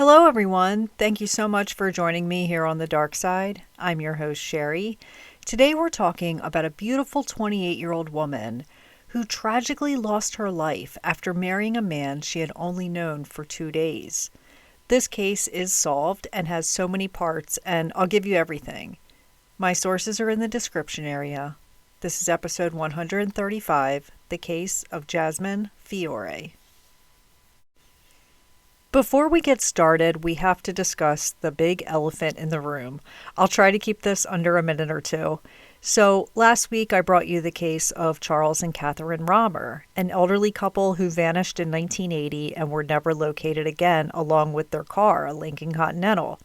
Hello, everyone. Thank you so much for joining me here on the dark side. I'm your host, Sherry. Today, we're talking about a beautiful 28-year-old woman who tragically lost her life after marrying a man she had only known for 2 days. This case is solved and has so many parts, and I'll give you everything. My sources are in the description area. This is episode 135, The Case of Jasmine Fiore. Before we get started, we have to discuss the big elephant in the room. I'll try to keep this under a minute or two. So, last week I brought you the case of Charles and Catherine Romer, an elderly couple who vanished in 1980 and were never located again, along with their car, a Lincoln Continental.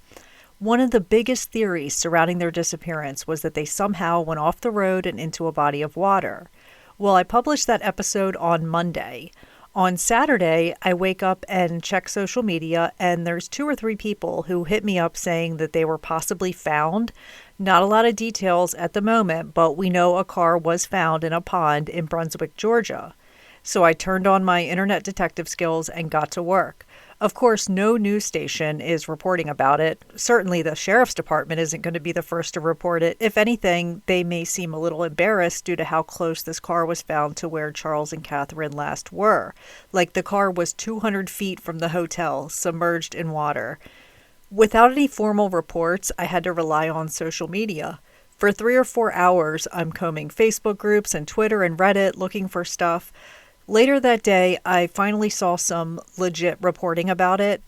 One of the biggest theories surrounding their disappearance was that they somehow went off the road and into a body of water. Well, I published that episode on Monday. On Saturday, I wake up and check social media, and there's 2 or 3 people who hit me up saying that they were possibly found. Not a lot of details at the moment, but we know a car was found in a pond in Brunswick, Georgia. So I turned on my internet detective skills and got to work. Of course, no news station is reporting about it. Certainly the sheriff's department isn't going to be the first to report it. If anything, they may seem a little embarrassed due to how close this car was found to where Charles and Catherine last were. Like the car was 200 feet from the hotel, submerged in water. Without any formal reports, I had to rely on social media. For 3 or 4 hours, I'm combing Facebook groups and Twitter and Reddit looking for stuff. Later that day, I finally saw some legit reporting about it.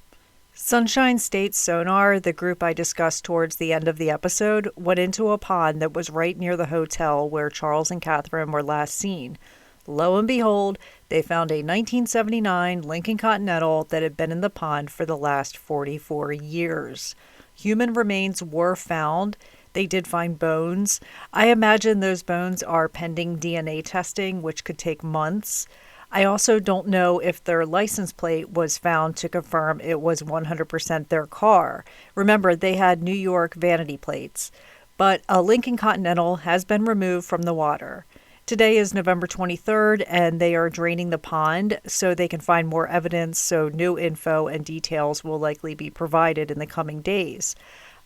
Sunshine State Sonar, the group I discussed towards the end of the episode, went into a pond that was right near the hotel where Charles and Catherine were last seen. Lo and behold, they found a 1979 Lincoln Continental that had been in the pond for the last 44 years. Human remains were found. They did find bones. I imagine those bones are pending DNA testing, which could take months. I also don't know if their license plate was found to confirm it was 100% their car. Remember, they had New York vanity plates. But a Lincoln Continental has been removed from the water. Today is November 23rd, and they are draining the pond so they can find more evidence, so new info and details will likely be provided in the coming days.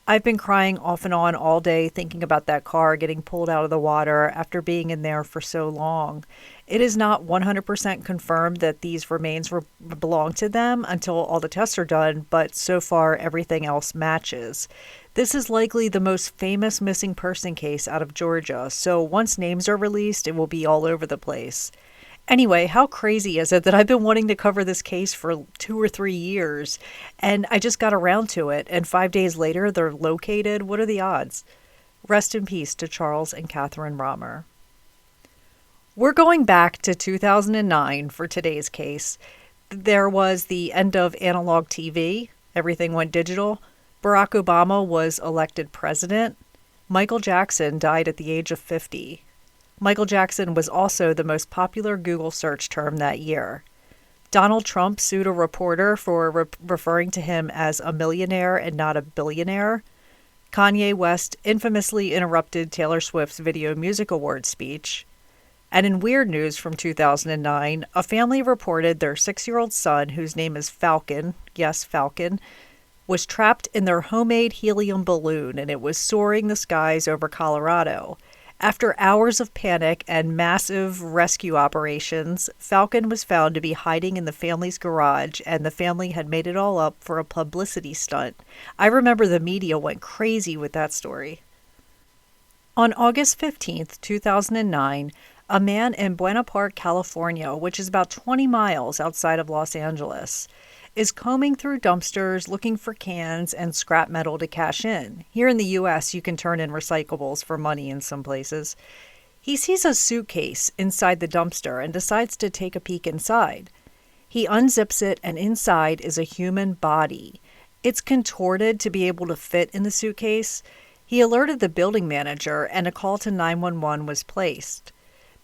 I've been crying off and on all day thinking about that car getting pulled out of the water after being in there for so long. It is not 100% confirmed that these remains belong to them until all the tests are done, but so far everything else matches. This is likely the most famous missing person case out of Georgia, so once names are released, it will be all over the place. Anyway, how crazy is it that I've been wanting to cover this case for 2 or 3 years, and I just got around to it, and 5 days later they're located? What are the odds? Rest in peace to Charles and Catherine Romer. We're going back to 2009 for today's case. There was the end of analog TV. Everything went digital. Barack Obama was elected president. Michael Jackson died at the age of 50. Michael Jackson was also the most popular Google search term that year. Donald Trump sued a reporter for referring to him as a millionaire and not a billionaire. Kanye West infamously interrupted Taylor Swift's Video Music Awards speech. And in weird news from 2009, a family reported their 6-year-old son, whose name is Falcon, yes, Falcon, was trapped in their homemade helium balloon, and it was soaring the skies over Colorado. After hours of panic and massive rescue operations, Falcon was found to be hiding in the family's garage, and the family had made it all up for a publicity stunt. I remember the media went crazy with that story. On August 15th, 2009, a man in Buena Park, California, which is about 20 miles outside of Los Angeles, is combing through dumpsters looking for cans and scrap metal to cash in. Here in the U.S., you can turn in recyclables for money in some places. He sees a suitcase inside the dumpster and decides to take a peek inside. He unzips it, and inside is a human body. It's contorted to be able to fit in the suitcase. He alerted the building manager, and a call to 911 was placed.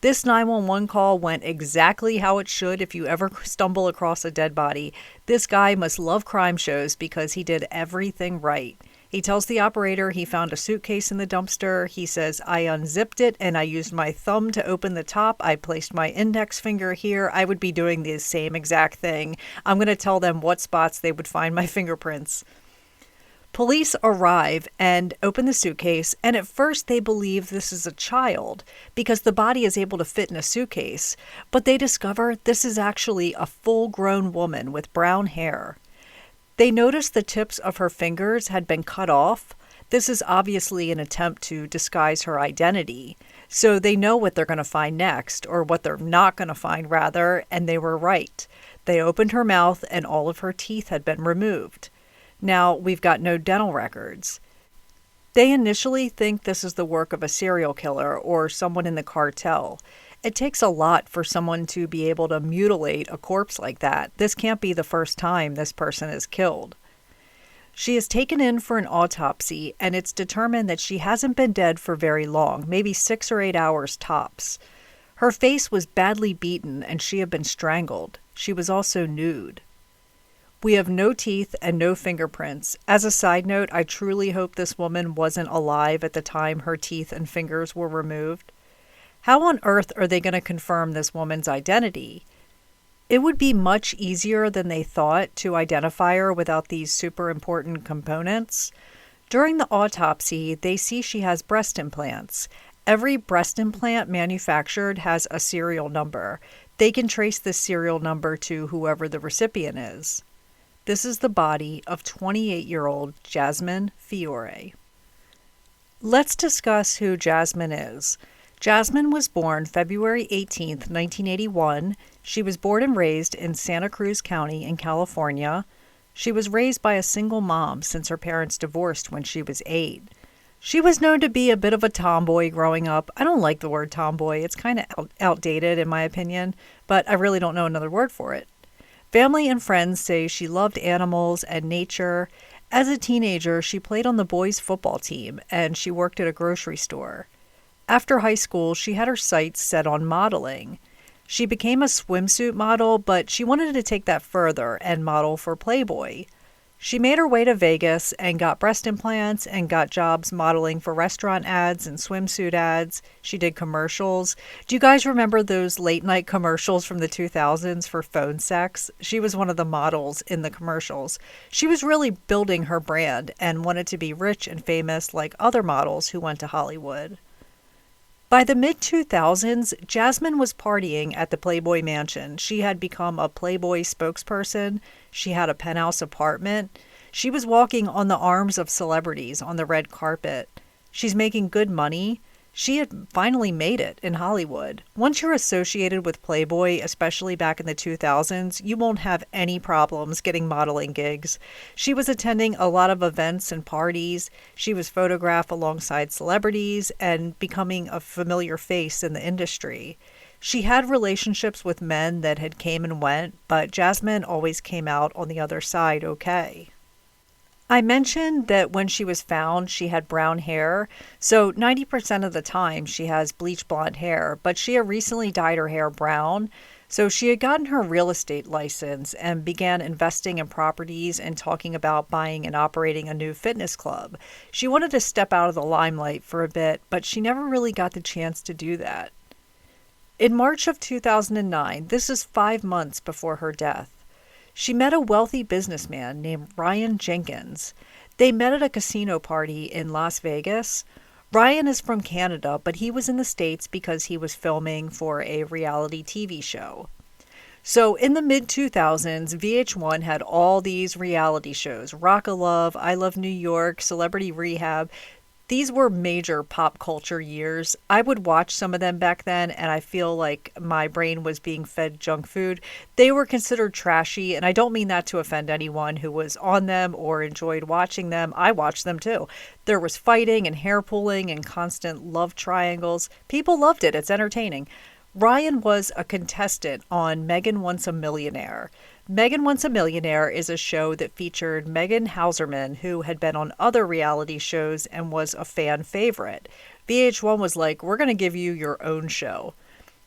This 911 call went exactly how it should if you ever stumble across a dead body. This guy must love crime shows because he did everything right. He tells the operator he found a suitcase in the dumpster. He says, I unzipped it and I used my thumb to open the top. I placed my index finger here. I would be doing the same exact thing. I'm going to tell them what spots they would find my fingerprints. Police arrive and open the suitcase, and at first they believe this is a child because the body is able to fit in a suitcase, but they discover this is actually a full-grown woman with brown hair. They notice the tips of her fingers had been cut off. This is obviously an attempt to disguise her identity, so they know what they're going to find next, or what they're not going to find, rather, and they were right. They opened her mouth and all of her teeth had been removed. Now, we've got no dental records. They initially think this is the work of a serial killer or someone in the cartel. It takes a lot for someone to be able to mutilate a corpse like that. This can't be the first time this person is killed. She is taken in for an autopsy, and it's determined that she hasn't been dead for very long, maybe 6 or 8 hours tops. Her face was badly beaten, and she had been strangled. She was also nude. We have no teeth and no fingerprints. As a side note, I truly hope this woman wasn't alive at the time her teeth and fingers were removed. How on earth are they going to confirm this woman's identity? It would be much easier than they thought to identify her without these super important components. During the autopsy, they see she has breast implants. Every breast implant manufactured has a serial number. They can trace this serial number to whoever the recipient is. This is the body of 28-year-old Jasmine Fiore. Let's discuss who Jasmine is. Jasmine was born February 18, 1981. She was born and raised in Santa Cruz County in California. She was raised by a single mom since her parents divorced when she was 8. She was known to be a bit of a tomboy growing up. I don't like the word tomboy. It's kind of outdated in my opinion, but I really don't know another word for it. Family and friends say she loved animals and nature. As a teenager, she played on the boys' football team, and she worked at a grocery store. After high school, she had her sights set on modeling. She became a swimsuit model, but she wanted to take that further and model for Playboy. She made her way to Vegas and got breast implants and got jobs modeling for restaurant ads and swimsuit ads. She did commercials. Do you guys remember those late night commercials from the 2000s for phone sex? She was one of the models in the commercials. She was really building her brand and wanted to be rich and famous like other models who went to Hollywood. By the mid-2000s, Jasmine was partying at the Playboy mansion. She had become a Playboy spokesperson. She had a penthouse apartment. She was walking on the arms of celebrities on the red carpet. She's making good money. She had finally made it in Hollywood. Once you're associated with Playboy, especially back in the 2000s, you won't have any problems getting modeling gigs. She was attending a lot of events and parties. She was photographed alongside celebrities and becoming a familiar face in the industry. She had relationships with men that had came and went, but Jasmine always came out on the other side okay. I mentioned that when she was found, she had brown hair. So 90% of the time she has bleach blonde hair, but she had recently dyed her hair brown. So she had gotten her real estate license and began investing in properties and talking about buying and operating a new fitness club. She wanted to step out of the limelight for a bit, but she never really got the chance to do that. In March of 2009, this is 5 months before her death, she met a wealthy businessman named Ryan Jenkins. They met at a casino party in Las Vegas. Ryan is from Canada, but he was in the States because he was filming for a reality TV show. So in the mid-2000s, VH1 had all these reality shows, Rock-a-Love, I Love New York, Celebrity Rehab. These were major pop culture years. I would watch some of them back then, and I feel like my brain was being fed junk food. They were considered trashy, and I don't mean that to offend anyone who was on them or enjoyed watching them. I watched them too. There was fighting and hair pulling and constant love triangles. People loved it. It's entertaining. Ryan was a contestant on Megan Wants a Millionaire. Megan Wants a Millionaire is a show that featured Megan Hauserman, who had been on other reality shows and was a fan favorite. VH1 was like, we're going to give you your own show.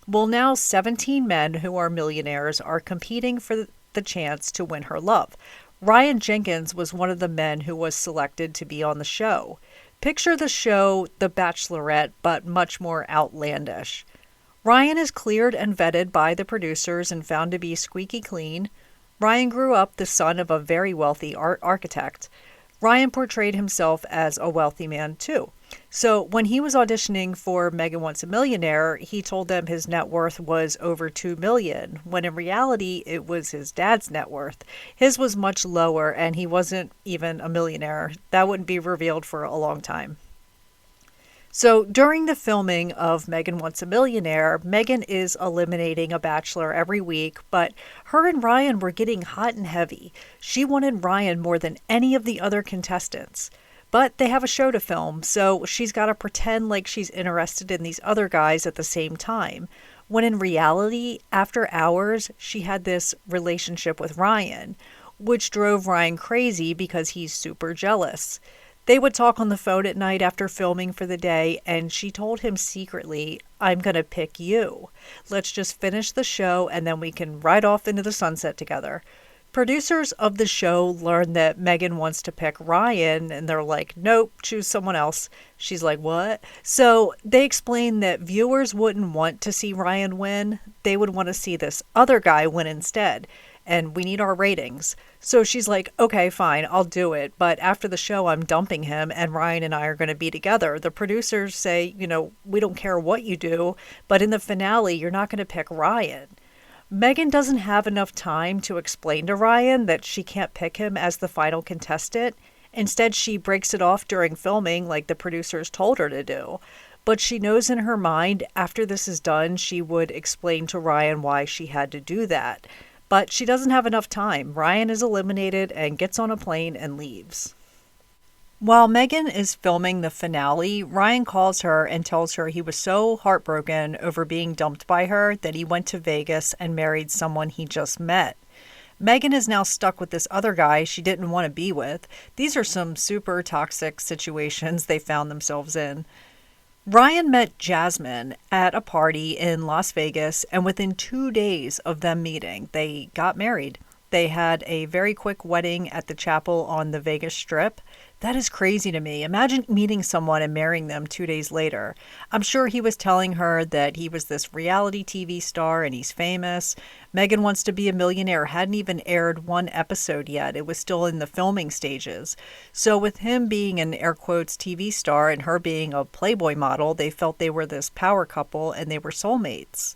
Well, now 17 men who are millionaires are competing for the chance to win her love. Ryan Jenkins was one of the men who was selected to be on the show. Picture the show The Bachelorette, but much more outlandish. Ryan is cleared and vetted by the producers and found to be squeaky clean. Ryan grew up the son of a very wealthy architect. Ryan portrayed himself as a wealthy man too. So when he was auditioning for Megan Wants a Millionaire, he told them his net worth was over $2 million, when in reality it was his dad's net worth. His was much lower and he wasn't even a millionaire. That wouldn't be revealed for a long time. So during the filming of Megan Wants a Millionaire, Megan is eliminating a bachelor every week, but her and Ryan were getting hot and heavy. She wanted Ryan more than any of the other contestants. But they have a show to film, so she's got to pretend like she's interested in these other guys at the same time. When in reality, after hours, she had this relationship with Ryan, which drove Ryan crazy because he's super jealous. They would talk on the phone at night after filming for the day, and she told him secretly, "I'm going to pick you. Let's just finish the show and then we can ride off into the sunset together." Producers of the show learn that Megan wants to pick Ryan, and they're like, "Nope, choose someone else." She's like, "What?" So they explain that viewers wouldn't want to see Ryan win. They would want to see this other guy win instead. And we need our ratings. So she's like, "Okay, fine, I'll do it. But after the show, I'm dumping him and Ryan and I are going to be together." The producers say, "We don't care what you do, but in the finale, you're not going to pick Ryan." Megan doesn't have enough time to explain to Ryan that she can't pick him as the final contestant. Instead, she breaks it off during filming like the producers told her to do. But she knows in her mind, after this is done, she would explain to Ryan why she had to do that. But she doesn't have enough time. Ryan is eliminated and gets on a plane and leaves. While Megan is filming the finale, Ryan calls her and tells her he was so heartbroken over being dumped by her that he went to Vegas and married someone he just met. Megan is now stuck with this other guy she didn't want to be with. These are some super toxic situations they found themselves in. Ryan met Jasmine at a party in Las Vegas, and within 2 days of them meeting, they got married. They had a very quick wedding at the chapel on the Vegas Strip. That is crazy to me. Imagine meeting someone and marrying them 2 days later. I'm sure he was telling her that he was this reality TV star and he's famous. Megan Wants to Be a Millionaire hadn't even aired one episode yet. It was still in the filming stages. So with him being an air quotes TV star and her being a Playboy model, they felt they were this power couple and they were soulmates.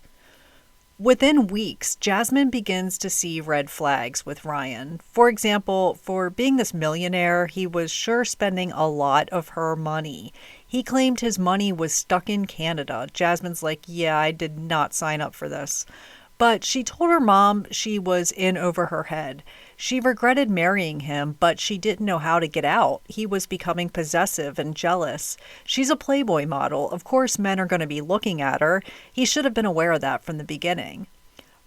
Within weeks, Jasmine begins to see red flags with Ryan. For example, for being this millionaire, he was sure spending a lot of her money. He claimed his money was stuck in Canada. Jasmine's like, "Yeah, I did not sign up for this." But she told her mom she was in over her head. She regretted marrying him, but she didn't know how to get out. He was becoming possessive and jealous. She's a Playboy model. Of course, men are going to be looking at her. He should have been aware of that from the beginning.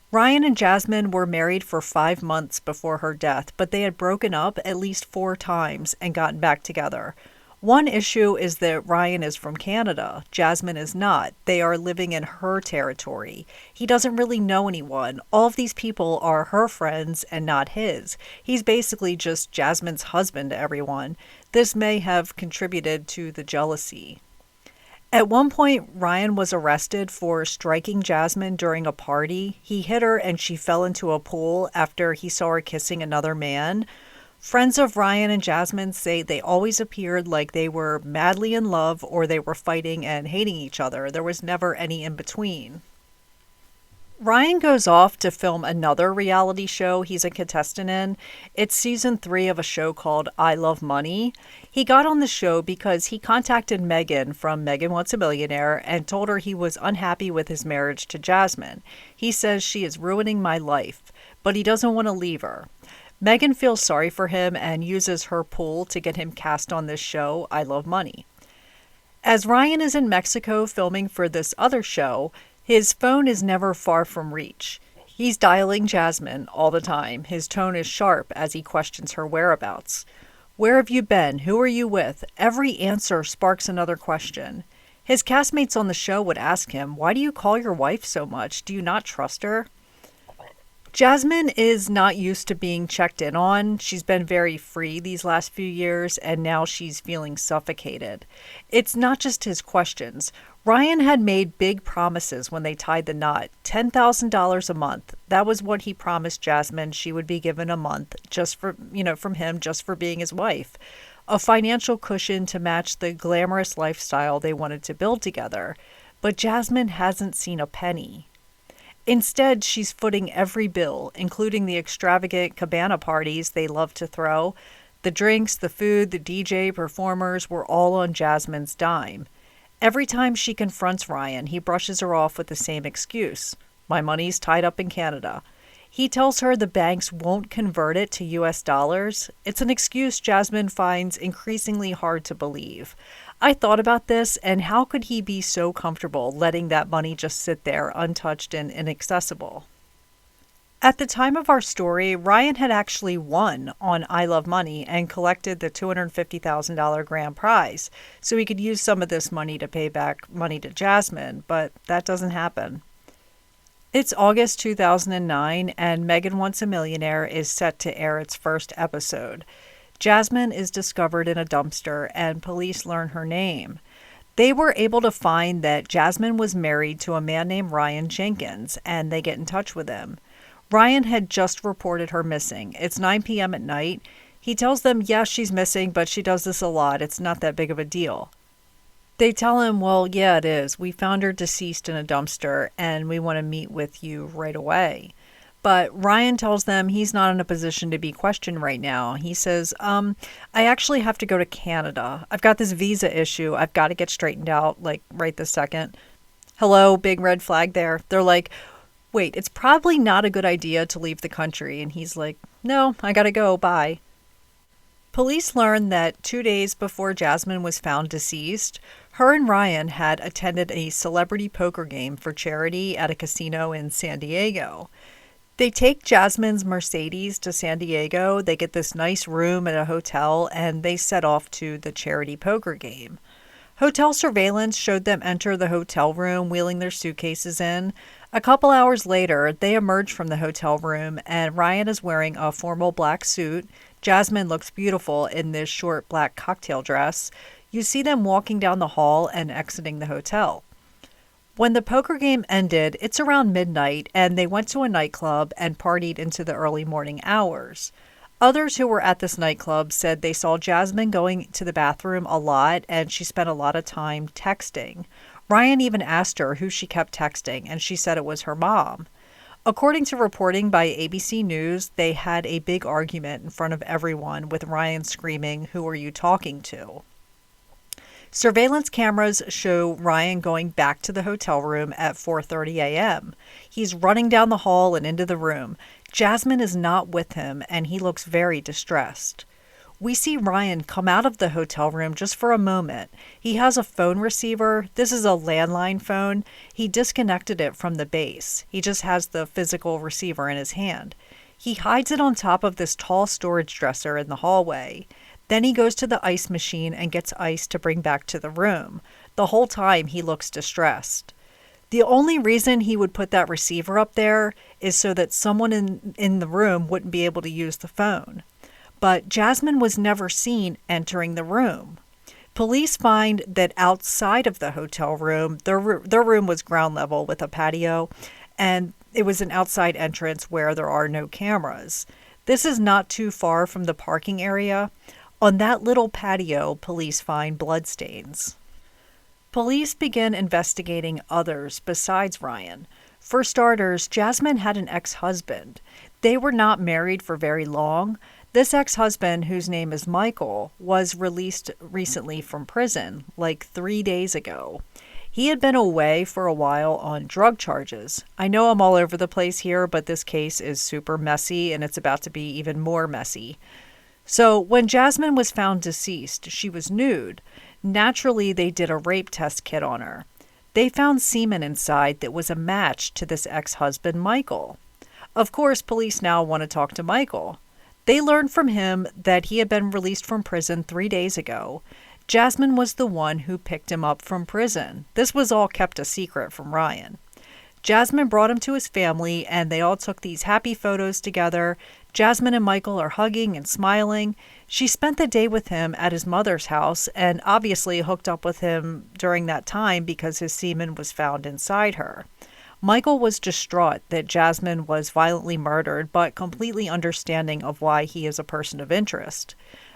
Ryan and Jasmine were married for 5 months before her death, but they had broken up at least 4 times and gotten back together. One issue is that Ryan is from Canada. Jasmine is not. They are living in her territory. He doesn't really know anyone. All of these people are her friends and not his. He's basically just Jasmine's husband to everyone. This may have contributed to the jealousy. At one point, Ryan was arrested for striking Jasmine during a party. He hit her and she fell into a pool after he saw her kissing another man. Friends of Ryan and Jasmine say they always appeared like they were madly in love or they were fighting and hating each other. There was never any in between. Ryan goes off to film another reality show he's a contestant in. It's season 3 of a show called I Love Money. He got on the show because he contacted Megan from Megan Wants a Millionaire and told her he was unhappy with his marriage to Jasmine. He says she is ruining my life, but he doesn't want to leave her. Megan feels sorry for him and uses her pull to get him cast on this show, I Love Money. As Ryan is in Mexico filming for this other show, his phone is never far from reach. He's dialing Jasmine all the time. His tone is sharp as he questions her whereabouts. "Where have you been? Who are you with?" Every answer sparks another question. His castmates on the show would ask him, "Why do you call your wife so much? Do you not trust her?" Jasmine is not used to being checked in on. She's been very free these last few years, and now she's feeling suffocated. It's not just his questions. Ryan had made big promises when they tied the knot. $10,000 a month. That was what he promised Jasmine she would be given a month just for, from him just for being his wife. A financial cushion to match the glamorous lifestyle they wanted to build together. But Jasmine hasn't seen a penny. Instead, she's footing every bill, including the extravagant cabana parties they love to throw. The drinks, the food, the DJ, performers were all on Jasmine's dime. Every time she confronts Ryan, he brushes her off with the same excuse. My money's tied up in Canada. He tells her the banks won't convert it to US dollars. It's an excuse Jasmine finds increasingly hard to believe. I thought about this, and how could he be so comfortable letting that money just sit there untouched and inaccessible? At the time of our story, Ryan had actually won on I Love Money and collected the $250,000 grand prize, so he could use some of this money to pay back money to Jasmine, but that doesn't happen. It's August 2009, and Megan Wants a Millionaire is set to air its first episode. Jasmine is discovered in a dumpster, and police learn her name. They were able to find that Jasmine was married to a man named Ryan Jenkins, and they get in touch with him. Ryan had just reported her missing. It's 9 p.m. at night. He tells them, yes, she's missing, but she does this a lot. It's not that big of a deal. They tell him, well, yeah, it is. We found her deceased in a dumpster, and we want to meet with you right away. But Ryan tells them he's not in a position to be questioned right now. He says, I actually have to go to Canada. I've got this visa issue. I've got to get straightened out, like, right this second. Hello, big red flag there. They're like, wait, it's probably not a good idea to leave the country. And he's like, no, I gotta go, bye. Police learned that 2 days before Jasmine was found deceased, her and Ryan had attended a celebrity poker game for charity at a casino in San Diego. They take Jasmine's Mercedes to San Diego, they get this nice room at a hotel, and they set off to the charity poker game. Hotel surveillance showed them enter the hotel room, wheeling their suitcases in. A couple hours later, they emerge from the hotel room, and Ryan is wearing a formal black suit. Jasmine looks beautiful in this short black cocktail dress. You see them walking down the hall and exiting the hotel. When the poker game ended, it's around midnight, and they went to a nightclub and partied into the early morning hours. Others who were at this nightclub said they saw Jasmine going to the bathroom a lot, and she spent a lot of time texting. Ryan even asked her who she kept texting, and she said it was her mom. According to reporting by ABC News, they had a big argument in front of everyone, with Ryan screaming, "Who are you talking to?" Surveillance cameras show Ryan going back to the hotel room at 4:30 a.m. He's running down the hall and into the room. Jasmine is not with him, and he looks very distressed. We see Ryan come out of the hotel room just for a moment. He has a phone receiver. This is a landline phone. He disconnected it from the base. He just has the physical receiver in his hand. He hides it on top of this tall storage dresser in the hallway. Then he goes to the ice machine and gets ice to bring back to the room. The whole time he looks distressed. The only reason he would put that receiver up there is so that someone in the room wouldn't be able to use the phone. But Jasmine was never seen entering the room. Police find that outside of the hotel room, their room was ground level with a patio, and it was an outside entrance where there are no cameras. This is not too far from the parking area. On that little patio, police find bloodstains. Police begin investigating others besides Ryan. For starters, Jasmine had an ex-husband. They were not married for very long. This ex-husband, whose name is Michael, was released recently from prison, like 3 days ago. He had been away for a while on drug charges. I know I'm all over the place here, but this case is super messy, and it's about to be even more messy. So when Jasmine was found deceased, she was nude. Naturally, they did a rape test kit on her. They found semen inside that was a match to this ex-husband, Michael. Of course, police now want to talk to Michael. They learned from him that he had been released from prison 3 days ago. Jasmine was the one who picked him up from prison. This was all kept a secret from Ryan. Jasmine brought him to his family, and they all took these happy photos together. Jasmine and Michael are hugging and smiling. She spent the day with him at his mother's house and obviously hooked up with him during that time because his semen was found inside her. Michael was distraught that Jasmine was violently murdered, but completely understanding of why he is a person of interest.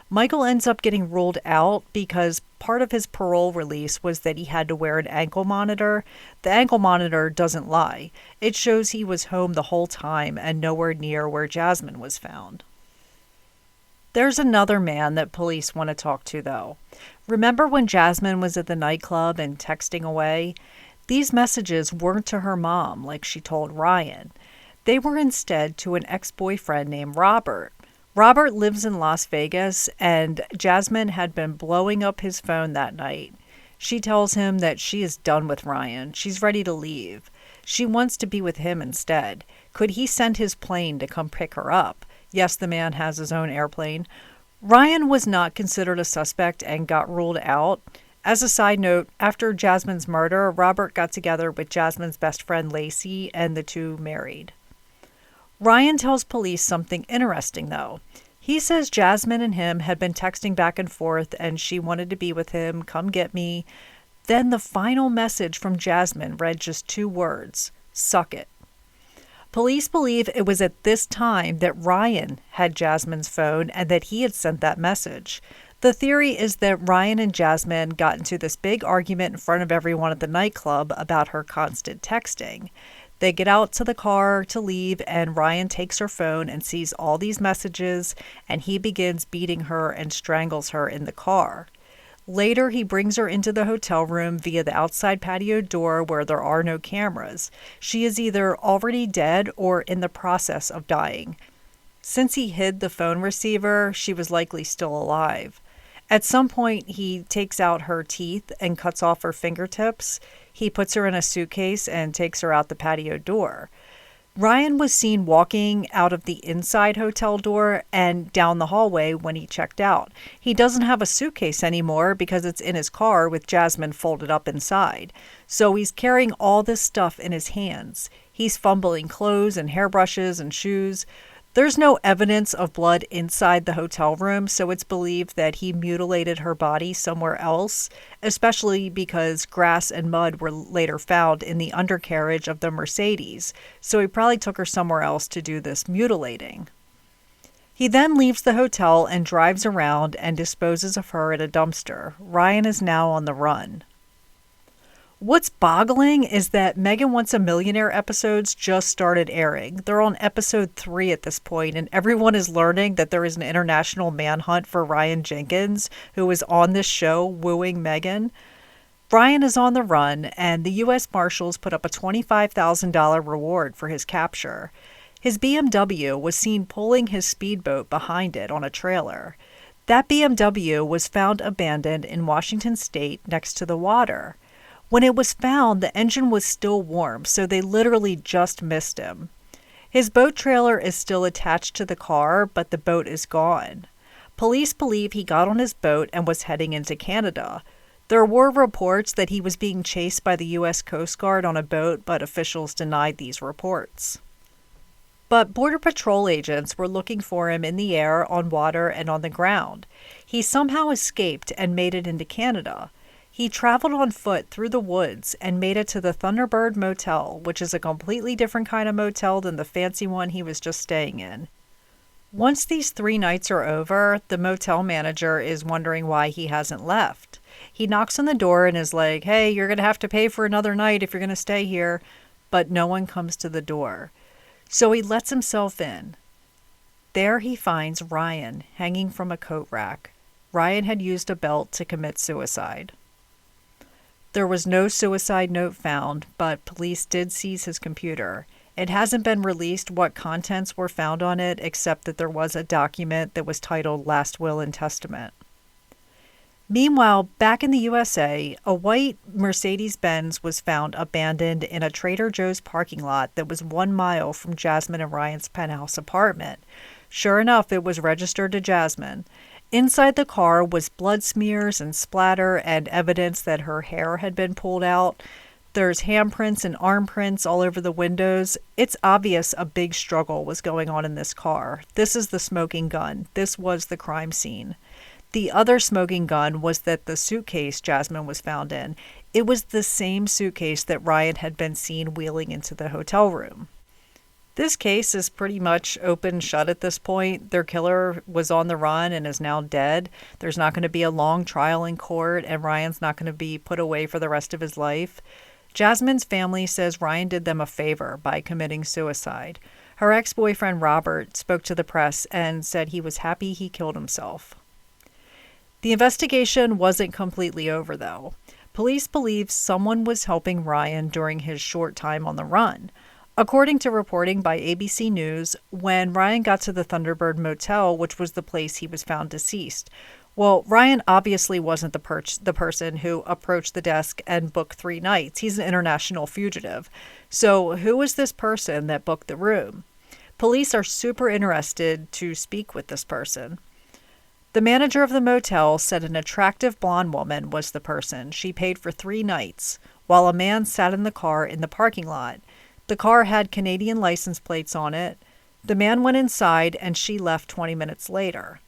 Michael ends up getting ruled out because part of his parole release was that he had to wear an ankle monitor. The ankle monitor doesn't lie. It shows he was home the whole time and nowhere near where Jasmine was found. There's another man that police want to talk to, though. Remember when Jasmine was at the nightclub and texting away? These messages weren't to her mom like she told Ryan. They were instead to an ex-boyfriend named Robert. Robert lives in Las Vegas, and Jasmine had been blowing up his phone that night. She tells him that she is done with Ryan. She's ready to leave. She wants to be with him instead. Could he send his plane to come pick her up? Yes, the man has his own airplane. Ryan was not considered a suspect and got ruled out. As a side note, after Jasmine's murder, Robert got together with Jasmine's best friend Lacey, and the two married. Ryan tells police something interesting, though. He says Jasmine and him had been texting back and forth, and she wanted to be with him, come get me. Then the final message from Jasmine read just 2 words, suck it. Police believe it was at this time that Ryan had Jasmine's phone and that he had sent that message. The theory is that Ryan and Jasmine got into this big argument in front of everyone at the nightclub about her constant texting. They get out to the car to leave, and Ryan takes her phone and sees all these messages, and he begins beating her and strangles her in the car. Later, he brings her into the hotel room via the outside patio door where there are no cameras. She is either already dead or in the process of dying. Since he hid the phone receiver, she was likely still alive. At some point, he takes out her teeth and cuts off her fingertips. He puts her in a suitcase and takes her out the patio door. Ryan was seen walking out of the inside hotel door and down the hallway when he checked out. He doesn't have a suitcase anymore because it's in his car with Jasmine folded up inside. So he's carrying all this stuff in his hands. He's fumbling clothes and hairbrushes and shoes. There's no evidence of blood inside the hotel room, so it's believed that he mutilated her body somewhere else, especially because grass and mud were later found in the undercarriage of the Mercedes, so he probably took her somewhere else to do this mutilating. He then leaves the hotel and drives around and disposes of her at a dumpster. Ryan is now on the run. What's boggling is that Megan Wants a Millionaire episodes just started airing. They're on episode 3 at this point, and everyone is learning that there is an international manhunt for Ryan Jenkins, who is on this show wooing Megan. Ryan is on the run, and the U.S. Marshals put up a $25,000 reward for his capture. His BMW was seen pulling his speedboat behind it on a trailer. That BMW was found abandoned in Washington State next to the water. When it was found, the engine was still warm, so they literally just missed him. His boat trailer is still attached to the car, but the boat is gone. Police believe he got on his boat and was heading into Canada. There were reports that he was being chased by the U.S. Coast Guard on a boat, but officials denied these reports. But Border Patrol agents were looking for him in the air, on water, and on the ground. He somehow escaped and made it into Canada. He traveled on foot through the woods and made it to the Thunderbird Motel, which is a completely different kind of motel than the fancy one he was just staying in. Once these 3 nights are over, the motel manager is wondering why he hasn't left. He knocks on the door and is like, "Hey, you're going to have to pay for another night if you're going to stay here." But no one comes to the door. So he lets himself in. There he finds Ryan hanging from a coat rack. Ryan had used a belt to commit suicide. There was no suicide note found, but police did seize his computer. It hasn't been released what contents were found on it, except that there was a document that was titled Last Will and Testament. Meanwhile, back in the USA, a white Mercedes-Benz was found abandoned in a Trader Joe's parking lot that was 1 mile from Jasmine and Ryan's penthouse apartment. Sure enough, it was registered to Jasmine. Inside the car was blood smears and splatter and evidence that her hair had been pulled out. There's handprints and arm prints all over the windows. It's obvious a big struggle was going on in this car. This is the smoking gun. This was the crime scene. The other smoking gun was that the suitcase Jasmine was found in. It was the same suitcase that Ryan had been seen wheeling into the hotel room. This case is pretty much open shut at this point. Their killer was on the run and is now dead. There's not going to be a long trial in court, and Ryan's not going to be put away for the rest of his life. Jasmine's family says Ryan did them a favor by committing suicide. Her ex-boyfriend Robert spoke to the press and said he was happy he killed himself. The investigation wasn't completely over, though. Police believe someone was helping Ryan during his short time on the run. According to reporting by ABC News, when Ryan got to the Thunderbird Motel, which was the place he was found deceased, well, Ryan obviously wasn't the person who approached the desk and booked 3 nights. He's an international fugitive. So who was this person that booked the room? Police are super interested to speak with this person. The manager of the motel said an attractive blonde woman was the person. She paid for 3 nights, while a man sat in the car in the parking lot. The car had Canadian license plates on it. The man went inside and she left 20 minutes later.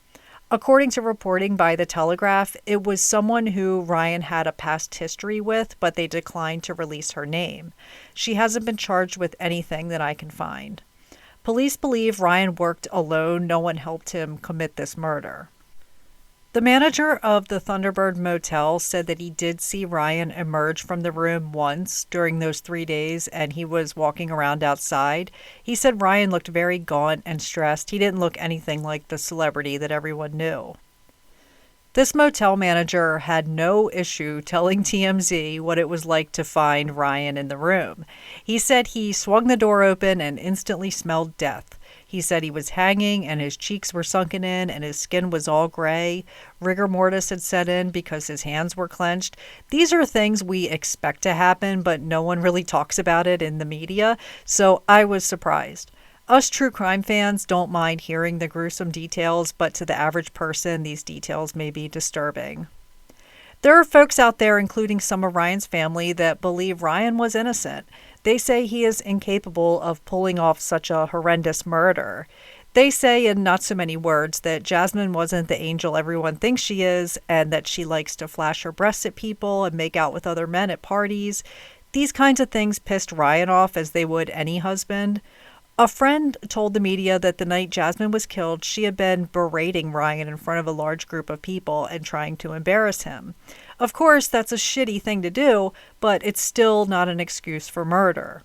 According to reporting by The Telegraph, it was someone who Ryan had a past history with, but they declined to release her name. She hasn't been charged with anything that I can find. Police believe Ryan worked alone. No one helped him commit this murder. The manager of the Thunderbird Motel said that he did see Ryan emerge from the room once during those 3 days, and he was walking around outside. He said Ryan looked very gaunt and stressed. He didn't look anything like the celebrity that everyone knew. This motel manager had no issue telling TMZ what it was like to find Ryan in the room. He said he swung the door open and instantly smelled death. He said he was hanging and his cheeks were sunken in and his skin was all gray. Rigor mortis had set in because his hands were clenched. These are things we expect to happen, but no one really talks about it in the media, so I was surprised. Us true crime fans don't mind hearing the gruesome details, but to the average person, these details may be disturbing. There are folks out there, including some of Ryan's family, that believe Ryan was innocent. They say he is incapable of pulling off such a horrendous murder. They say in not so many words that Jasmine wasn't the angel everyone thinks she is, and that she likes to flash her breasts at people and make out with other men at parties. These kinds of things pissed Ryan off as they would any husband. A friend told the media that the night Jasmine was killed, she had been berating Ryan in front of a large group of people and trying to embarrass him. Of course, that's a shitty thing to do, but it's still not an excuse for murder.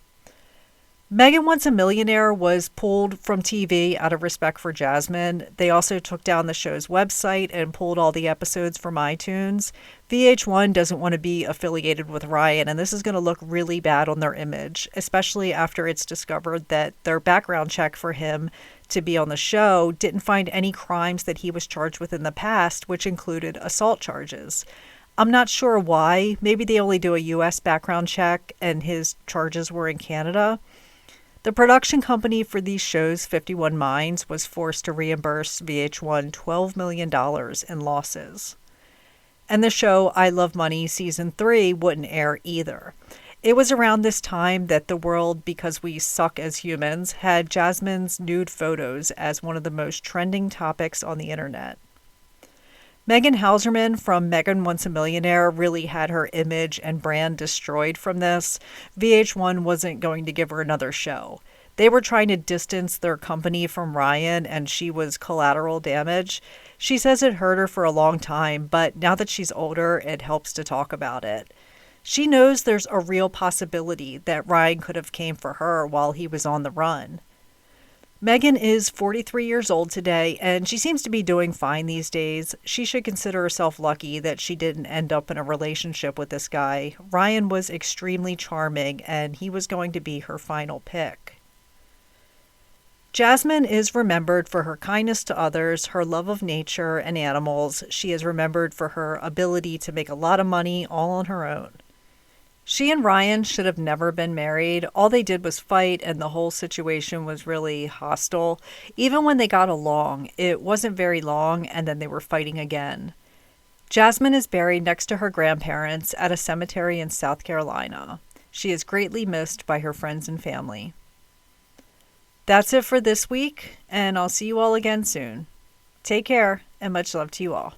Megan Once a Millionaire was pulled from TV out of respect for Jasmine. They also took down the show's website and pulled all the episodes from iTunes. VH1 doesn't want to be affiliated with Ryan, and this is going to look really bad on their image, especially after it's discovered that their background check for him to be on the show didn't find any crimes that he was charged with in the past, which included assault charges. I'm not sure why. Maybe they only do a U.S. background check and his charges were in Canada. The production company for these shows, 51 Minds, was forced to reimburse VH1 $12 million in losses. And the show I Love Money Season 3 wouldn't air either. It was around this time that the world, because we suck as humans, had Jasmine's nude photos as one of the most trending topics on the internet. Megan Hauserman from Megan Once a Millionaire really had her image and brand destroyed from this. VH1 wasn't going to give her another show. They were trying to distance their company from Ryan, and she was collateral damage. She says it hurt her for a long time, but now that she's older, it helps to talk about it. She knows there's a real possibility that Ryan could have came for her while he was on the run. Megan is 43 years old today, and she seems to be doing fine these days. She should consider herself lucky that she didn't end up in a relationship with this guy. Ryan was extremely charming, and he was going to be her final pick. Jasmine is remembered for her kindness to others, her love of nature and animals. She is remembered for her ability to make a lot of money all on her own. She and Ryan should have never been married. All they did was fight, and the whole situation was really hostile. Even when they got along, it wasn't very long, and then they were fighting again. Jasmine is buried next to her grandparents at a cemetery in South Carolina. She is greatly missed by her friends and family. That's it for this week, and I'll see you all again soon. Take care, and much love to you all.